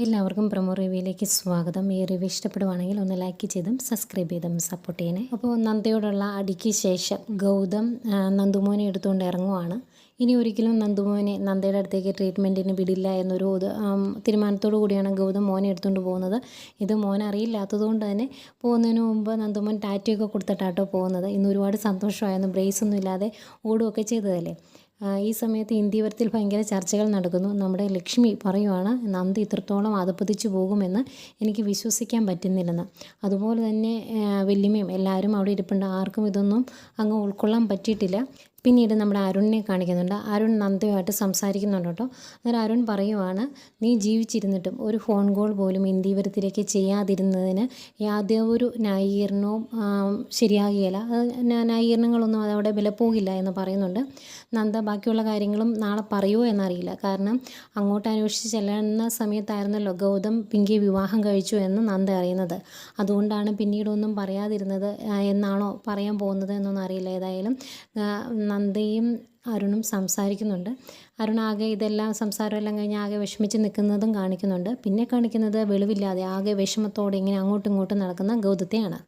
എല്ലാവർക്കും പ്രൊമോ റിവ്യൂയിലേക്ക് സ്വാഗതം. ഈ റിവ്യൂ ഇഷ്ടപ്പെടുവാണെങ്കിൽ ഒന്ന് ലൈക്ക് ചെയ്തും സബ്സ്ക്രൈബ് ചെയ്തും സപ്പോർട്ട് ചെയ്യണേ. അപ്പോൾ നന്ദയോടുള്ള അടിക്ക് ശേഷം ഗൗതം നന്ദുമോനെ എടുത്തുകൊണ്ട് ഇറങ്ങുവാണ്. ഇനി ഒരിക്കലും നന്ദയുടെ അടുത്തേക്ക് ട്രീറ്റ്മെൻറ്റിന് വിടില്ല എന്നൊരു തീരുമാനത്തോടു കൂടിയാണ് ഗൗതം മോനെ എടുത്തുകൊണ്ട് പോകുന്നത്. ഇത് മോൻ അറിയില്ലാത്തതുകൊണ്ട് തന്നെ പോകുന്നതിന് മുമ്പ് നന്ദുമോൻ ടാറ്റയൊക്കെ കൊടുത്തിട്ടാട്ടോ പോകുന്നത്. ഇന്ന് ഒരുപാട് സന്തോഷമായിരുന്നു, ബ്രേസ് ഒന്നും ഇല്ലാതെ ഓടുകയൊക്കെ ചെയ്തതല്ലേ. ഈ സമയത്ത് ഇന്ത്യവരത്തിൽ ഭയങ്കര ചർച്ചകൾ നടക്കുന്നു. നമ്മുടെ ലക്ഷ്മി പറയുവാണ് നന്ദി ഇത്രത്തോളം അധപ്പതിച്ചു പോകുമെന്ന് എനിക്ക് വിശ്വസിക്കാൻ പറ്റുന്നില്ലെന്ന്. അതുപോലെ തന്നെ വല്യമ്മയും എല്ലാവരും അവിടെ ഇരിപ്പുണ്ട്. ആർക്കും ഇതൊന്നും അങ്ങ് ഉൾക്കൊള്ളാൻ പറ്റിയിട്ടില്ല. പിന്നീട് നമ്മുടെ അരുണിനെ കാണിക്കുന്നുണ്ട്. അരുൺ നന്ദയുമായിട്ട് സംസാരിക്കുന്നുണ്ട് കേട്ടോ. അന്നേരം അരുൺ പറയുവാണ്, നീ ജീവിച്ചിരുന്നിട്ടും ഒരു ഫോൺ കോൾ പോലും ഇന്ത്യവരത്തിലേക്ക് ചെയ്യാതിരുന്നതിന് യാതൊരു ന്യായീകരണവും ശരിയാകുകയില്ല. ന്യായീകരണങ്ങളൊന്നും അതവിടെ വിലപ്പോകില്ല എന്ന് പറയുന്നുണ്ട്. നന്ദ ബാക്കിയുള്ള കാര്യങ്ങളും നാളെ പറയുമോ എന്നറിയില്ല. കാരണം അങ്ങോട്ട് അന്വേഷിച്ച് ചെല്ലുന്ന സമയത്തായിരുന്നല്ലോ ഗൗതം പിങ്കിയെ വിവാഹം കഴിച്ചു എന്ന് നന്ദ അറിയുന്നത്. അതുകൊണ്ടാണ് പിന്നീടൊന്നും പറയാതിരുന്നത് എന്നാണോ പറയാൻ പോകുന്നത് എന്നൊന്നും അറിയില്ല. ഏതായാലും നന്ദയും അരുണും സംസാരിക്കുന്നുണ്ട്. അരുൺ ആകെ ഇതെല്ലാം സംസാരമെല്ലാം കഴിഞ്ഞ് ആകെ വിഷമിച്ച് നിൽക്കുന്നതും കാണിക്കുന്നുണ്ട്. പിന്നെ കാണിക്കുന്നത് വെളിവില്ലാതെ ആകെ വിഷമത്തോടെ ഇങ്ങനെ അങ്ങോട്ടും ഇങ്ങോട്ടും നടക്കുന്ന ഗൗതത്തെയാണ്.